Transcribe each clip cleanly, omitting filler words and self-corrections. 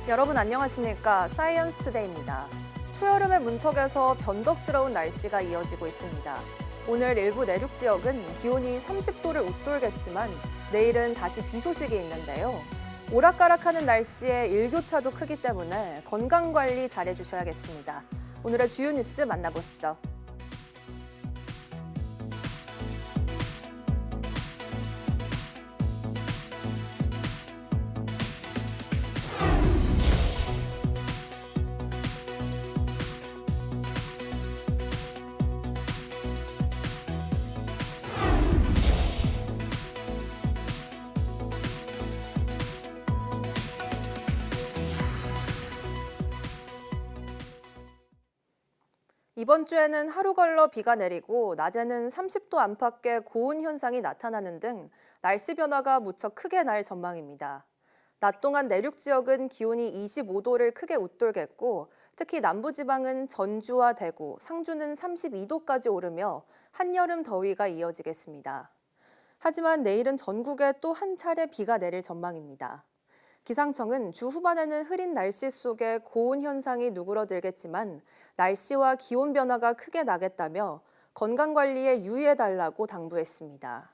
여러분 안녕하십니까? 사이언스 투데이입니다. 초여름의 문턱에서 변덕스러운 날씨가 이어지고 있습니다. 오늘 일부 내륙 지역은 기온이 30도를 웃돌겠지만 내일은 다시 비 소식이 있는데요. 오락가락하는 날씨에 일교차도 크기 때문에 건강관리 잘해주셔야겠습니다. 오늘의 주요 뉴스 만나보시죠. 이번 주에는 하루 걸러 비가 내리고 낮에는 30도 안팎의 고온 현상이 나타나는 등 날씨 변화가 무척 크게 날 전망입니다. 낮 동안 내륙 지역은 기온이 25도를 크게 웃돌겠고 특히 남부지방은 전주와 대구, 상주는 32도까지 오르며 한여름 더위가 이어지겠습니다. 하지만 내일은 전국에 또 한 차례 비가 내릴 전망입니다. 기상청은 주 후반에는 흐린 날씨 속에 고온 현상이 누그러들겠지만 날씨와 기온 변화가 크게 나겠다며 건강관리에 유의해달라고 당부했습니다.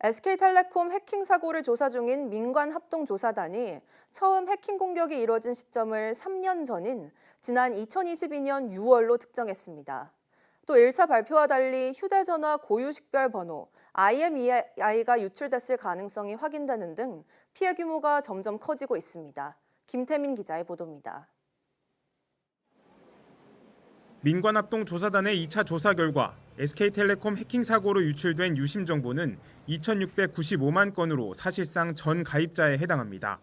SK텔레콤 해킹 사고를 조사 중인 민관합동조사단이 처음 해킹 공격이 이뤄진 시점을 3년 전인 지난 2022년 6월로 특정했습니다. 또 1차 발표와 달리 휴대전화 고유식별 번호 IMEI가 유출됐을 가능성이 확인되는 등 피해 규모가 점점 커지고 있습니다. 김태민 기자의 보도입니다. 민관합동조사단의 2차 조사 결과 SK텔레콤 해킹 사고로 유출된 유심 정보는 2,695만 건으로 사실상 전 가입자에 해당합니다.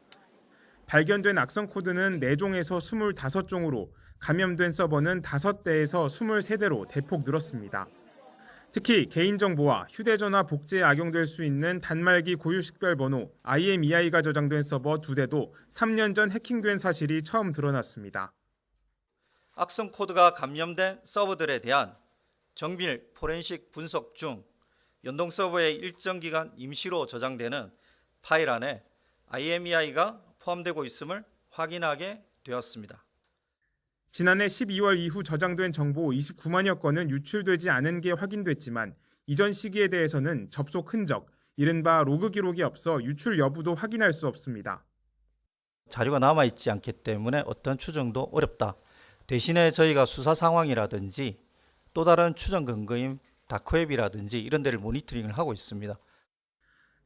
발견된 악성 코드는 4종에서 25종으로 감염된 서버는 5대에서 23대로 대폭 늘었습니다. 특히 개인정보와 휴대전화 복제에 악용될 수 있는 단말기 고유식별 번호 IMEI가 저장된 서버 2대도 3년 전 해킹된 사실이 처음 드러났습니다. 악성 코드가 감염된 서버들에 대한 정밀 포렌식 분석 중 연동 서버에 일정 기간 임시로 저장되는 파일 안에 IMEI가 포함되고 있음을 확인하게 되었습니다. 지난해 12월 이후 저장된 정보 29만여 건은 유출되지 않은 게 확인됐지만 이전 시기에 대해서는 접속 흔적, 이른바 로그 기록이 없어 유출 여부도 확인할 수 없습니다. 자료가 남아있지 않기 때문에 어떤 추정도 어렵다. 대신에 저희가 수사 상황이라든지 또 다른 추정 근거인 다크웹이라든지 이런 데를 모니터링을 하고 있습니다.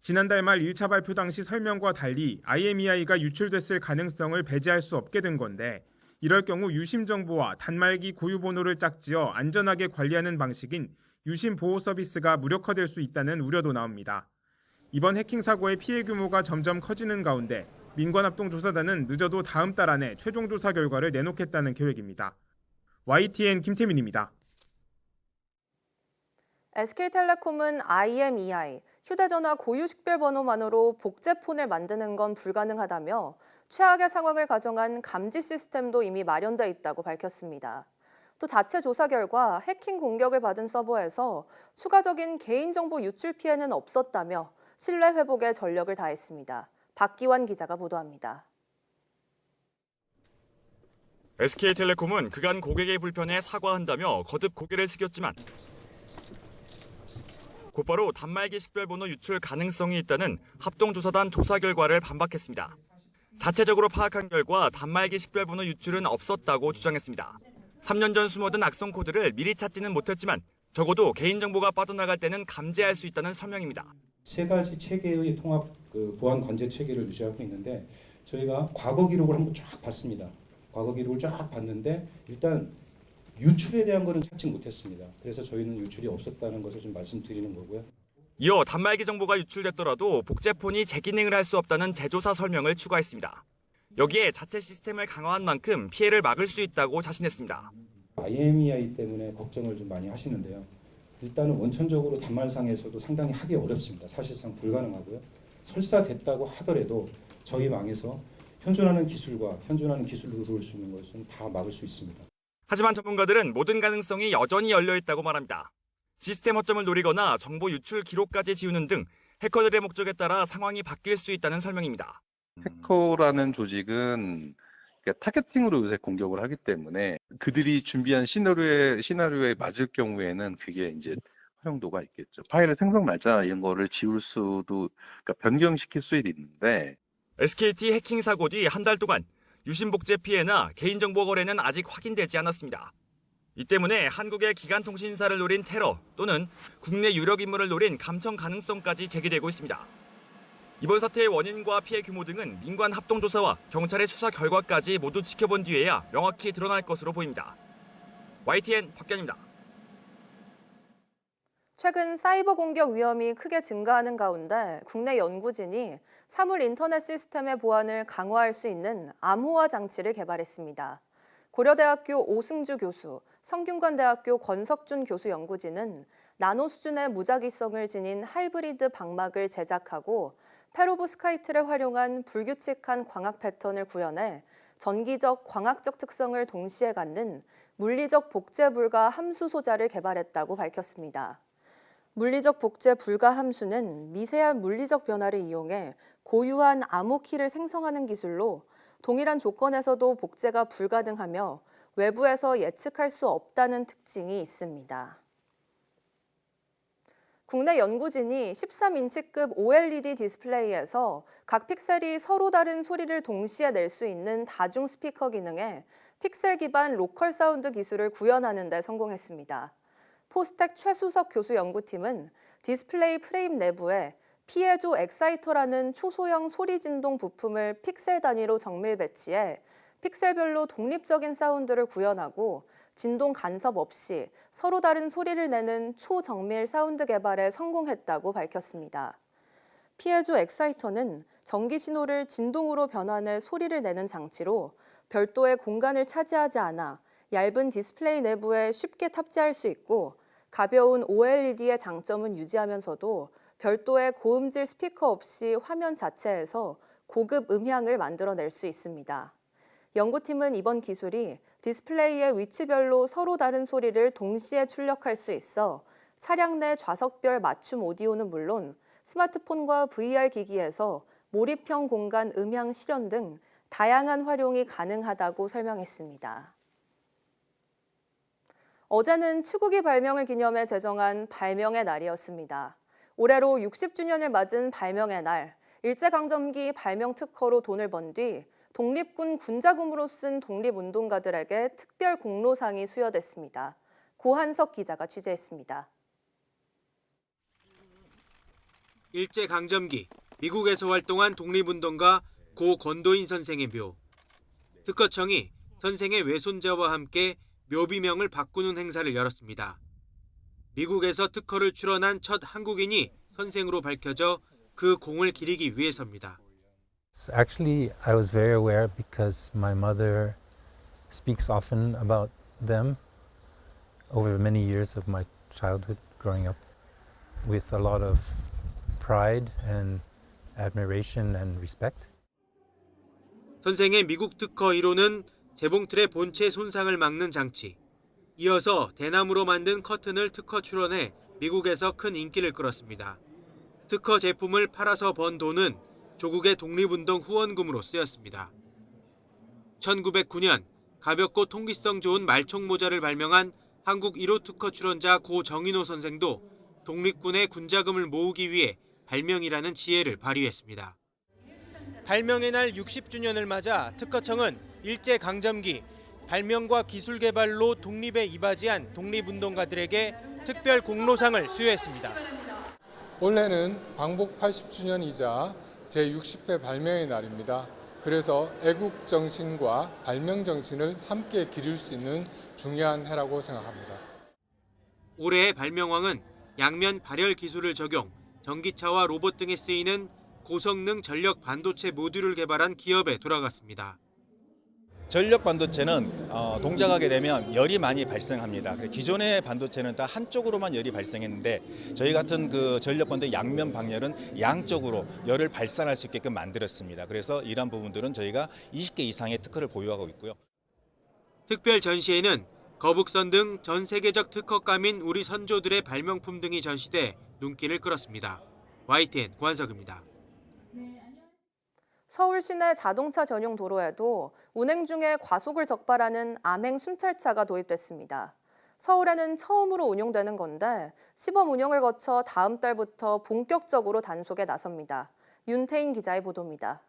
지난달 말 1차 발표 당시 설명과 달리 IMEI가 유출됐을 가능성을 배제할 수 없게 된 건데 이럴 경우 유심 정보와 단말기 고유 번호를 짝지어 안전하게 관리하는 방식인 유심 보호 서비스가 무력화될 수 있다는 우려도 나옵니다. 이번 해킹 사고의 피해 규모가 점점 커지는 가운데 민관합동조사단은 늦어도 다음 달 안에 최종 조사 결과를 내놓겠다는 계획입니다. YTN 김태민입니다. SK텔레콤은 IMEI, 휴대전화 고유식별 번호만으로 복제폰을 만드는 건 불가능하다며 최악의 상황을 가정한 감지 시스템도 이미 마련돼 있다고 밝혔습니다. 또 자체 조사 결과 해킹 공격을 받은 서버에서 추가적인 개인정보 유출 피해는 없었다며 신뢰 회복에 전력을 다했습니다. 박기환 기자가 보도합니다. SK텔레콤은 그간 고객의 불편에 사과한다며 거듭 고개를 숙였지만 곧바로 단말기 식별번호 유출 가능성이 있다는 합동조사단 조사 결과를 반박했습니다. 자체적으로 파악한 결과 단말기 식별번호 유출은 없었다고 주장했습니다. 3년 전 숨어든 악성 코드를 미리 찾지는 못했지만 적어도 개인정보가 빠져나갈 때는 감지할 수 있다는 설명입니다. 3가지 체계의 통합 보안 관제 체계를 유지하고 있는데 저희가 과거 기록을 한번 쫙 봤습니다. 과거 기록을 쫙 봤는데 일단 유출에 대한 거는 찾지 못했습니다. 그래서 저희는 유출이 없었다는 것을 좀 말씀드리는 거고요. 이어 단말기 정보가 유출됐더라도 복제폰이 재기능을 할 수 없다는 재조사 설명을 추가했습니다. 여기에 자체 시스템을 강화한 만큼 피해를 막을 수 있다고 자신했습니다. IMEI 때문에 걱정을 좀 많이 하시는데요. 일단은 원천적으로 단말상에서도 상당히 하기 어렵습니다. 사실상 불가능하고요. 설사됐다고 하더라도 저희 망에서 현존하는 기술과 현존하는 기술로 들어올 수 있는 것은 다 막을 수 있습니다. 하지만 전문가들은 모든 가능성이 여전히 열려 있다고 말합니다. 시스템 허점을 노리거나 정보 유출 기록까지 지우는 등 해커들의 목적에 따라 상황이 바뀔 수 있다는 설명입니다. 해커라는 조직은 타겟팅으로 요새 공격을 하기 때문에 그들이 준비한 시나리오에 맞을 경우에는 그게 이제 활용도가 있겠죠. 파일의 생성 날짜 이런 거를 지울 수도, 그러니까 변경시킬 수 있는데 SKT 해킹 사고 뒤 한 달 동안 유심 복제 피해나 개인정보 거래는 아직 확인되지 않았습니다. 이 때문에 한국의 기간통신사를 노린 테러 또는 국내 유력 인물을 노린 감청 가능성까지 제기되고 있습니다. 이번 사태의 원인과 피해 규모 등은 민관 합동조사와 경찰의 수사 결과까지 모두 지켜본 뒤에야 명확히 드러날 것으로 보입니다. YTN 박견입니다. 최근 사이버 공격 위험이 크게 증가하는 가운데 국내 연구진이 사물 인터넷 시스템의 보안을 강화할 수 있는 암호화 장치를 개발했습니다. 고려대학교 오승주 교수, 성균관대학교 권석준 교수 연구진은 나노 수준의 무작위성을 지닌 하이브리드 방막을 제작하고 페로브스카이트를 활용한 불규칙한 광학 패턴을 구현해 전기적, 광학적 특성을 동시에 갖는 물리적 복제 불가 함수 소자를 개발했다고 밝혔습니다. 물리적 복제 불가 함수는 미세한 물리적 변화를 이용해 고유한 암호키를 생성하는 기술로 동일한 조건에서도 복제가 불가능하며 외부에서 예측할 수 없다는 특징이 있습니다. 국내 연구진이 13인치급 OLED 디스플레이에서 각 픽셀이 서로 다른 소리를 동시에 낼 수 있는 다중 스피커 기능에 픽셀 기반 로컬 사운드 기술을 구현하는 데 성공했습니다. 포스텍 최수석 교수 연구팀은 디스플레이 프레임 내부에 피에조 엑사이터라는 초소형 소리 진동 부품을 픽셀 단위로 정밀 배치해 픽셀별로 독립적인 사운드를 구현하고 진동 간섭 없이 서로 다른 소리를 내는 초정밀 사운드 개발에 성공했다고 밝혔습니다. 피에조 엑사이터는 전기 신호를 진동으로 변환해 소리를 내는 장치로 별도의 공간을 차지하지 않아 얇은 디스플레이 내부에 쉽게 탑재할 수 있고 가벼운 OLED의 장점은 유지하면서도 별도의 고음질 스피커 없이 화면 자체에서 고급 음향을 만들어낼 수 있습니다. 연구팀은 이번 기술이 디스플레이의 위치별로 서로 다른 소리를 동시에 출력할 수 있어 차량 내 좌석별 맞춤 오디오는 물론 스마트폰과 VR 기기에서 몰입형 공간 음향 실현 등 다양한 활용이 가능하다고 설명했습니다. 어제는 치국이 발명을 기념해 제정한 발명의 날이었습니다. 올해로 60주년을 맞은 발명의 날, 일제강점기 발명 특허로 돈을 번 뒤 독립군 군자금으로 쓴 독립운동가들에게 특별 공로상이 수여됐습니다. 고한석 기자가 취재했습니다. 일제강점기 미국에서 활동한 독립운동가 고 건도인 선생의 묘. 특허청이 선생의 외손자와 함께 묘비명을 바꾸는 행사를 열었습니다. 미국에서 특허를 출원한 첫 한국인이 선생으로 밝혀져 그 공을 기리기 위해서입니다. Actually, I was very aware because my mother speaks often about them over many years of my childhood growing up with a lot of pride and admiration and respect. 선생의 미국 특허 1호는 재봉틀의 본체 손상을 막는 장치. 이어서 대나무로 만든 커튼을 특허 출원해 미국에서 큰 인기를 끌었습니다. 특허 제품을 팔아서 번 돈은 조국의 독립운동 후원금으로 쓰였습니다. 1909년 가볍고 통기성 좋은 말총 모자를 발명한 한국 1호 특허 출원자 고 정인호 선생도 독립군의 군자금을 모으기 위해 발명이라는 지혜를 발휘했습니다. 발명의 날 60주년을 맞아 특허청은 일제강점기 발명과 기술 개발로 독립에 이바지한 독립운동가들에게 특별 공로상을 수여했습니다. 올해는 광복 80주년이자 제60회 발명의 날입니다. 그래서 애국 정신과 발명 정신을 함께 기릴 수 있는 중요한 해라고 생각합니다. 올해의 발명왕은 양면 발열 기술을 적용, 전기차와 로봇 등에 쓰이는 고성능 전력 반도체 모듈을 개발한 기업에 돌아갔습니다. 전력 반도체는 동작하게 되면 열이 많이 발생합니다. 기존의 반도체는 다 한쪽으로만 열이 발생했는데 저희 같은 그 전력 반도체 양면 방열은 양쪽으로 열을 발산할 수 있게끔 만들었습니다. 그래서 이러한 부분들은 저희가 20개 이상의 특허를 보유하고 있고요. 특별 전시회는 거북선 등 전 세계적 특허감인 우리 선조들의 발명품 등이 전시돼 눈길을 끌었습니다. YTN 권석입니다. 서울 시내 자동차 전용 도로에도 운행 중에 과속을 적발하는 암행 순찰차가 도입됐습니다. 서울에는 처음으로 운용되는 건데 시범 운영을 거쳐 다음 달부터 본격적으로 단속에 나섭니다. 윤태인 기자의 보도입니다.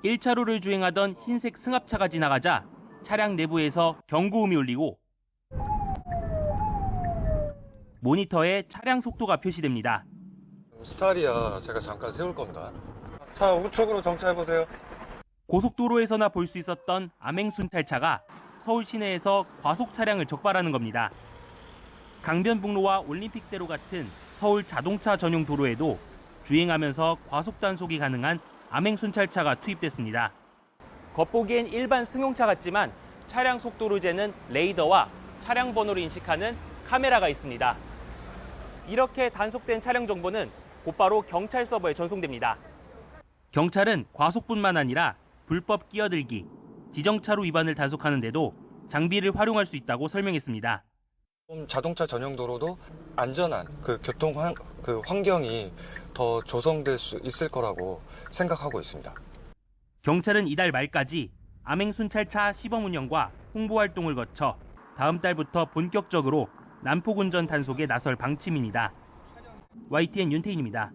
1차로를 주행하던 흰색 승합차가 지나가자 차량 내부에서 경고음이 울리고 모니터에 차량 속도가 표시됩니다. 스타리아 제가 잠깐 세울 겁니다. 차 우측으로 정차해보세요. 고속도로에서나 볼 수 있었던 암행순찰차가 서울 시내에서 과속 차량을 적발하는 겁니다. 강변북로와 올림픽대로 같은 서울 자동차 전용 도로에도 주행하면서 과속 단속이 가능한 암행순찰차가 투입됐습니다. 겉보기엔 일반 승용차 같지만 차량 속도를 재는 레이더와 차량 번호를 인식하는 카메라가 있습니다. 이렇게 단속된 차량 정보는 곧바로 경찰 서버에 전송됩니다. 경찰은 과속뿐만 아니라 불법 끼어들기, 지정차로 위반을 단속하는 데도 장비를 활용할 수 있다고 설명했습니다. 자동차 전용 도로도 안전한 그 교통 환경이 더 조성될 수 있을 거라고 생각하고 있습니다. 경찰은 이달 말까지 암행순찰차 시범 운영과 홍보 활동을 거쳐 다음 달부터 본격적으로 난폭 운전 단속에 나설 방침입니다. YTN 윤태인입니다.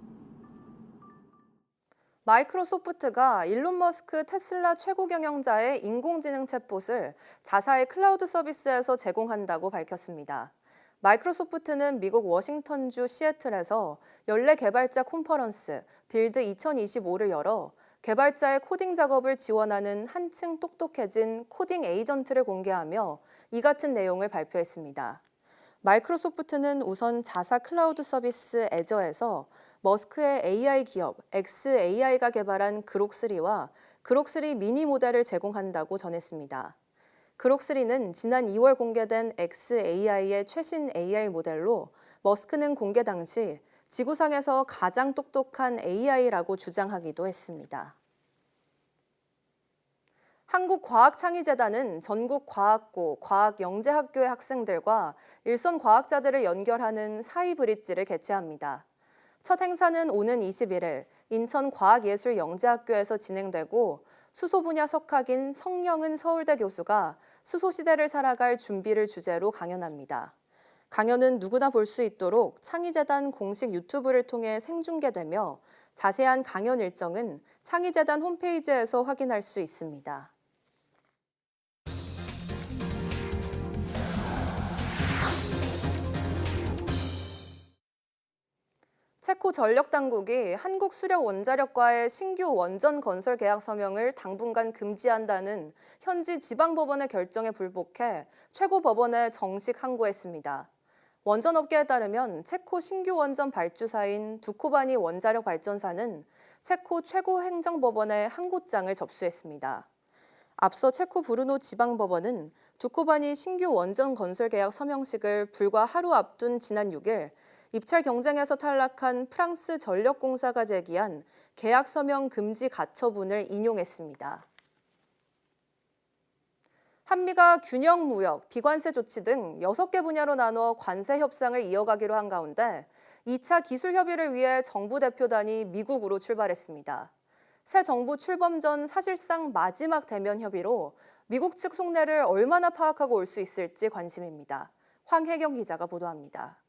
마이크로소프트가 일론 머스크 테슬라 최고 경영자의 인공지능 챗봇을 자사의 클라우드 서비스에서 제공한다고 밝혔습니다. 마이크로소프트는 미국 워싱턴주 시애틀에서 연례 개발자 컨퍼런스 빌드 2025를 열어 개발자의 코딩 작업을 지원하는 한층 똑똑해진 코딩 에이전트를 공개하며 이 같은 내용을 발표했습니다. 마이크로소프트는 우선 자사 클라우드 서비스 애저에서 머스크의 AI 기업 xAI가 개발한 그록3와 그록3 미니 모델을 제공한다고 전했습니다. 그록3는 지난 2월 공개된 xAI의 최신 AI 모델로 머스크는 공개 당시 지구상에서 가장 똑똑한 AI라고 주장하기도 했습니다. 한국과학창의재단은 전국 과학고, 과학영재학교의 학생들과 일선 과학자들을 연결하는 사이브릿지를 개최합니다. 첫 행사는 오는 21일 인천과학예술영재학교에서 진행되고 수소 분야 석학인 성영은 서울대 교수가 수소 시대를 살아갈 준비를 주제로 강연합니다. 강연은 누구나 볼 수 있도록 창의재단 공식 유튜브를 통해 생중계되며 자세한 강연 일정은 창의재단 홈페이지에서 확인할 수 있습니다. 체코 전력 당국이 한국 수력 원자력과의 신규 원전 건설 계약 서명을 당분간 금지한다는 현지 지방법원의 결정에 불복해 최고법원에 정식 항고했습니다. 원전업계에 따르면 체코 신규 원전 발주사인 두코바니 원자력 발전사는 체코 최고행정법원에 항고장을 접수했습니다. 앞서 체코 브루노 지방법원은 두코바니 신규 원전 건설 계약 서명식을 불과 하루 앞둔 지난 6일 입찰 경쟁에서 탈락한 프랑스 전력공사가 제기한 계약 서명 금지 가처분을 인용했습니다. 한미가 균형 무역, 비관세 조치 등 6개 분야로 나눠 관세 협상을 이어가기로 한 가운데 2차 기술 협의를 위해 정부 대표단이 미국으로 출발했습니다. 새 정부 출범 전 사실상 마지막 대면 협의로 미국 측 속내를 얼마나 파악하고 올 수 있을지 관심입니다. 황혜경 기자가 보도합니다.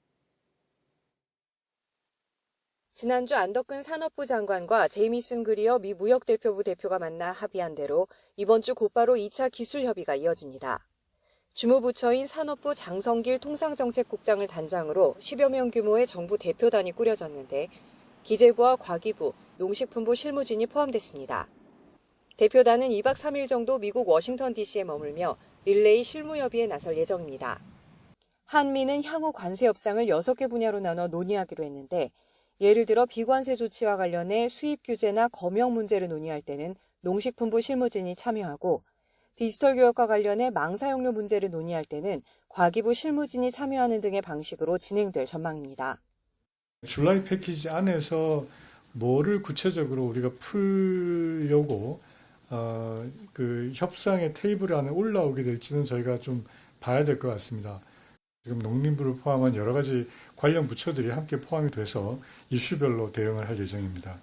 지난주 안덕근 산업부 장관과 제이미슨 그리어 미 무역대표부 대표가 만나 합의한 대로 이번 주 곧바로 2차 기술 협의가 이어집니다. 주무부처인 산업부 장성길 통상정책국장을 단장으로 10여 명 규모의 정부 대표단이 꾸려졌는데 기재부와 과기부, 농식품부 실무진이 포함됐습니다. 대표단은 2박 3일 정도 미국 워싱턴 DC에 머물며 릴레이 실무협의에 나설 예정입니다. 한미는 향후 관세 협상을 6개 분야로 나눠 논의하기로 했는데 예를 들어 비관세 조치와 관련해 수입 규제나 검역 문제를 논의할 때는 농식품부 실무진이 참여하고 디지털 교육과 관련해 망 사용료 문제를 논의할 때는 과기부 실무진이 참여하는 등의 방식으로 진행될 전망입니다. 줄라이 패키지 안에서 뭐를 구체적으로 우리가 풀려고 그 협상의 테이블 안에 올라오게 될지는 저희가 좀 봐야 될 것 같습니다. 지금 농림부를 포함한 여러 가지 관련 부처들이 함께 포함이 돼서 이슈별로 대응을 할 예정입니다.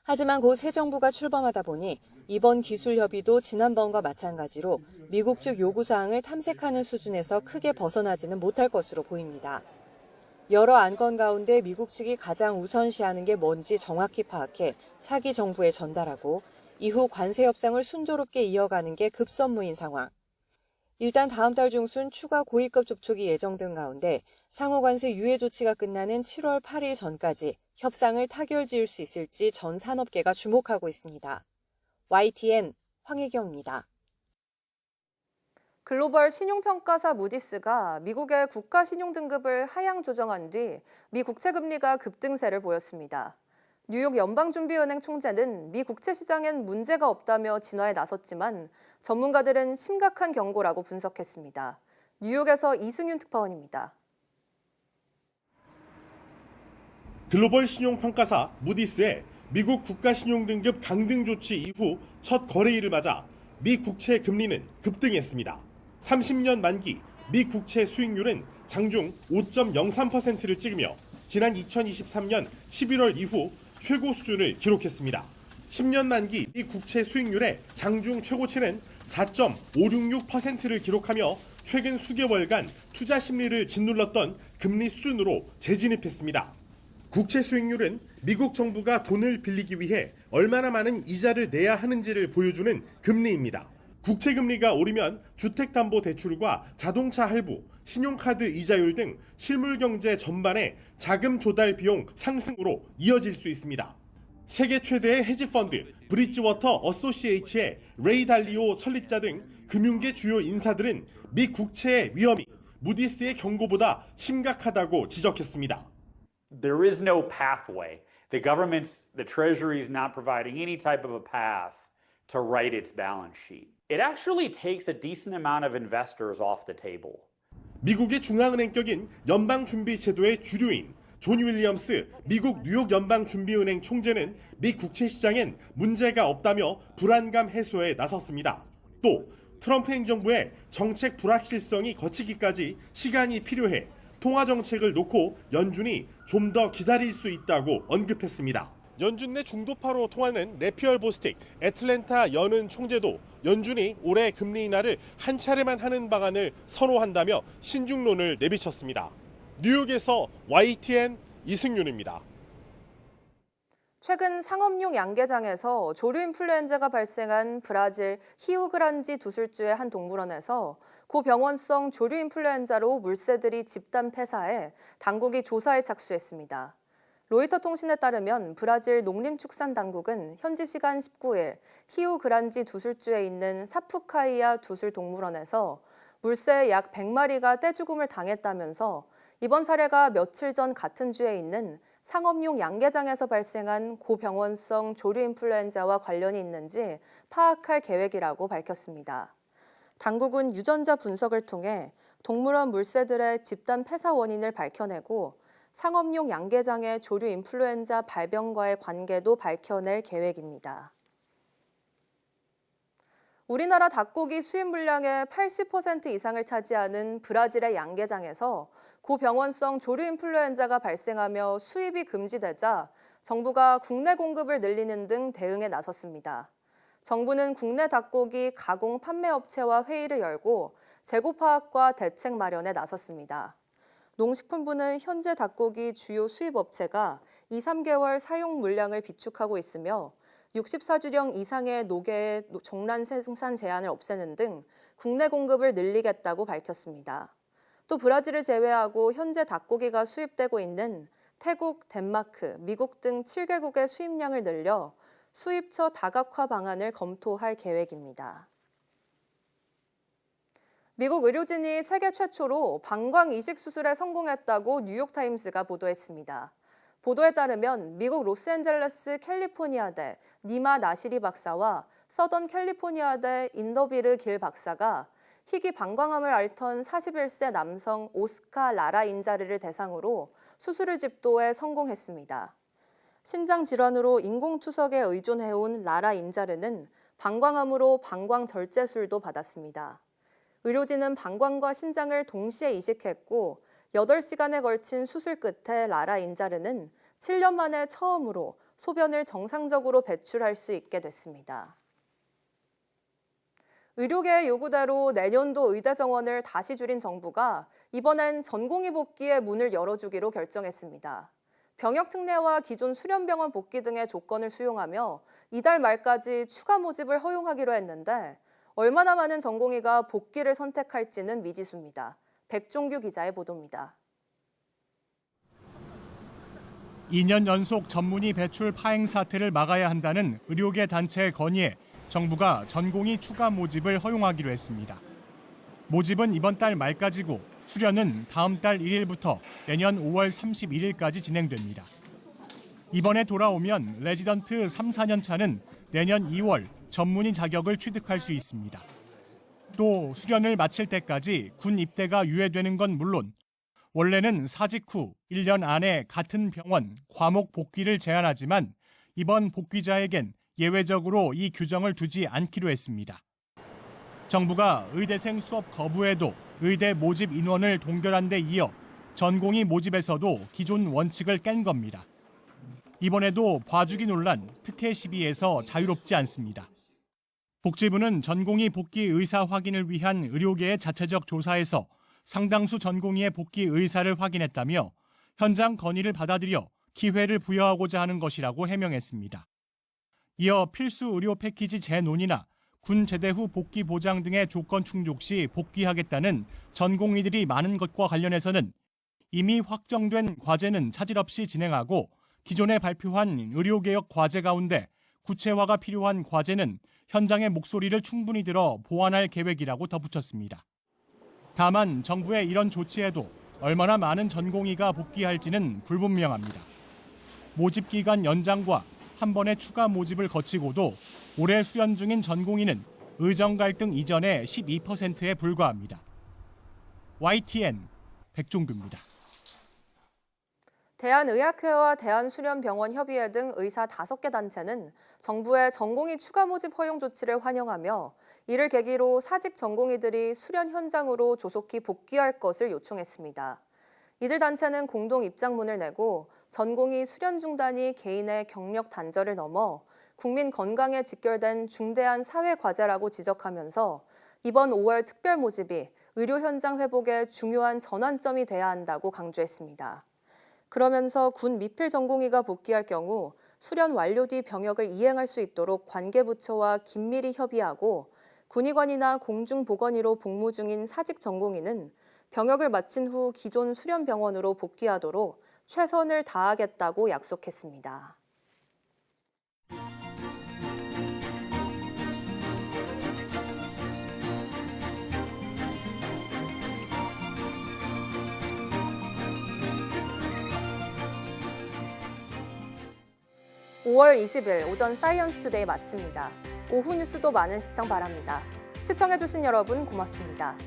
하지만 곧 새 정부가 출범하다 보니 이번 기술 협의도 지난번과 마찬가지로 미국 측 요구사항을 탐색하는 수준에서 크게 벗어나지는 못할 것으로 보입니다. 여러 안건 가운데 미국 측이 가장 우선시하는 게 뭔지 정확히 파악해 차기 정부에 전달하고 이후 관세 협상을 순조롭게 이어가는 게 급선무인 상황. 일단 다음 달 중순 추가 고위급 접촉이 예정된 가운데 상호 관세 유예 조치가 끝나는 7월 8일 전까지 협상을 타결지을 수 있을지 전 산업계가 주목하고 있습니다. YTN 황혜경입니다. 글로벌 신용평가사 무디스가 미국의 국가 신용 등급을 하향 조정한 뒤 미 국채 금리가 급등세를 보였습니다. 뉴욕 연방준비은행 총재는 미 국채 시장엔 문제가 없다며 진화에 나섰지만 전문가들은 심각한 경고라고 분석했습니다. 뉴욕에서 이승윤 특파원입니다. 글로벌 신용평가사 무디스의 미국 국가신용등급 강등 조치 이후 첫 거래일을 맞아 미 국채 금리는 급등했습니다. 30년 만기 미 국채 수익률은 장중 5.03%를 찍으며 지난 2023년 11월 이후 최고 수준을 기록했습니다. 10년 만기 미 국채 수익률의 장중 최고치는 4.566%를 기록하며 최근 수개월간 투자 심리를 짓눌렀던 금리 수준으로 재진입했습니다. 국채 수익률은 미국 정부가 돈을 빌리기 위해 얼마나 많은 이자를 내야 하는지를 보여주는 금리입니다. 국채 금리가 오르면 주택담보대출과 자동차 할부, 신용카드 이자율 등 실물 경제 전반의 자금 조달 비용 상승으로 이어질 수 있습니다. 세계 최대의 헤지펀드 브리지워터 어소시에이츠의 레이 달리오 설립자 등 금융계 주요 인사들은 미 국채의 위험이 무디스의 경고보다 심각하다고 지적했습니다. There is no pathway. The Treasury is not providing any type of a path to right its balance sheet. It actually takes a decent amount of investors off the table. 미국의 중앙은행격인 연방준비제도의 주류인 존 윌리엄스 미국 뉴욕 연방준비은행 총재는 미 국채 시장엔 문제가 없다며 불안감 해소에 나섰습니다. 또 트럼프 행정부의 정책 불확실성이 거치기까지 시간이 필요해 통화 정책을 놓고 연준이 좀 더 기다릴 수 있다고 언급했습니다. 연준 내 중도파로 통하는 래피얼 보스틱 애틀랜타 연은 총재도 연준이 올해 금리 인하를 한 차례만 하는 방안을 선호한다며 신중론을 내비쳤습니다. 뉴욕에서 YTN 이승윤입니다. 최근 상업용 양계장에서 조류 인플루엔자가 발생한 브라질 히우그란지 두술주의 한 동물원에서 고병원성 조류 인플루엔자로 물새들이 집단 폐사해 당국이 조사에 착수했습니다. 로이터 통신에 따르면 브라질 농림축산당국은 현지 시간 19일 히우그란지 두술주에 있는 사푸카이아 두술동물원에서 물새 약 100마리가 떼죽음을 당했다면서 이번 사례가 며칠 전 같은 주에 있는 상업용 양계장에서 발생한 고병원성 조류 인플루엔자와 관련이 있는지 파악할 계획이라고 밝혔습니다. 당국은 유전자 분석을 통해 동물원 물새들의 집단 폐사 원인을 밝혀내고 상업용 양계장의 조류 인플루엔자 발병과의 관계도 밝혀낼 계획입니다. 우리나라 닭고기 수입 물량의 80% 이상을 차지하는 브라질의 양계장에서 고병원성 조류 인플루엔자가 발생하며 수입이 금지되자 정부가 국내 공급을 늘리는 등 대응에 나섰습니다. 정부는 국내 닭고기 가공 판매 업체와 회의를 열고 재고 파악과 대책 마련에 나섰습니다. 농식품부는 현재 닭고기 주요 수입 업체가 2-3개월 사용 물량을 비축하고 있으며 64주령 이상의 노개의 종란 생산 제한을 없애는 등 국내 공급을 늘리겠다고 밝혔습니다. 또 브라질을 제외하고 현재 닭고기가 수입되고 있는 태국, 덴마크, 미국 등 7개국의 수입량을 늘려 수입처 다각화 방안을 검토할 계획입니다. 미국 의료진이 세계 최초로 방광 이식 수술에 성공했다고 뉴욕타임스가 보도했습니다. 보도에 따르면 미국 로스앤젤레스 캘리포니아대 니마 나시리 박사와 서던 캘리포니아대 인더비르 길 박사가 희귀 방광암을 앓던 41세 남성 오스카 라라 인자르를 대상으로 수술을 집도에 성공했습니다. 신장 질환으로 인공투석에 의존해온 라라 인자르는 방광암으로 방광 절제술도 받았습니다. 의료진은 방광과 신장을 동시에 이식했고 8시간에 걸친 수술 끝에 라라 인자르는 7년 만에 처음으로 소변을 정상적으로 배출할 수 있게 됐습니다. 의료계의 요구대로 내년도 의대 정원을 다시 줄인 정부가 이번엔 전공의 복귀의 문을 열어주기로 결정했습니다. 병역 특례와 기존 수련병원 복귀 등의 조건을 수용하며 이달 말까지 추가 모집을 허용하기로 했는데 얼마나 많은 전공의가 복귀를 선택할지는 미지수입니다. 백종규 기자의 보도입니다. 2년 연속 전문의 배출 파행 사태를 막아야 한다는 의료계 단체의 건의에 정부가 전공의 추가 모집을 허용하기로 했습니다. 모집은 이번 달 말까지고 수련은 다음 달 1일부터 내년 5월 31일까지 진행됩니다. 이번에 돌아오면 레지던트 3, 4년 차는 내년 2월 전문의 자격을 취득할 수 있습니다. 또 수련을 마칠 때까지 군 입대가 유예되는 건 물론 원래는 사직 후 1년 안에 같은 병원, 과목 복귀를 제한하지만 이번 복귀자에겐 예외적으로 이 규정을 두지 않기로 했습니다. 정부가 의대생 수업 거부에도 의대 모집 인원을 동결한 데 이어 전공의 모집에서도 기존 원칙을 깬 겁니다. 이번에도 봐주기 논란, 특혜 시비에서 자유롭지 않습니다. 복지부는 전공의 복귀 의사 확인을 위한 의료계의 자체적 조사에서 상당수 전공의의 복귀 의사를 확인했다며 현장 건의를 받아들여 기회를 부여하고자 하는 것이라고 해명했습니다. 이어 필수 의료 패키지 재논의나 군 제대 후 복귀 보장 등의 조건 충족 시 복귀하겠다는 전공의들이 많은 것과 관련해서는 이미 확정된 과제는 차질 없이 진행하고 기존에 발표한 의료개혁 과제 가운데 구체화가 필요한 과제는 현장의 목소리를 충분히 들어 보완할 계획이라고 덧붙였습니다. 다만 정부의 이런 조치에도 얼마나 많은 전공의가 복귀할지는 불분명합니다. 모집 기간 연장과 한 번의 추가 모집을 거치고도 올해 수련 중인 전공의는 의정 갈등 이전의 12%에 불과합니다. YTN 백종규입니다. 대한의학회와 대한수련병원협의회 등 의사 5개 단체는 정부의 전공의 추가 모집 허용 조치를 환영하며 이를 계기로 사직 전공의들이 수련 현장으로 조속히 복귀할 것을 요청했습니다. 이들 단체는 공동 입장문을 내고 전공의 수련 중단이 개인의 경력 단절을 넘어 국민 건강에 직결된 중대한 사회 과제라고 지적하면서 이번 5월 특별 모집이 의료 현장 회복의 중요한 전환점이 돼야 한다고 강조했습니다. 그러면서 군 미필 전공의가 복귀할 경우 수련 완료 뒤 병역을 이행할 수 있도록 관계부처와 긴밀히 협의하고 군의관이나 공중보건의로 복무 중인 사직 전공의는 병역을 마친 후 기존 수련병원으로 복귀하도록 최선을 다하겠다고 약속했습니다. (5월 20일) 오전 사이언스 투데이 마칩니다. 오후 뉴스도 많은 시청 바랍니다. 시청해주신 여러분 고맙습니다.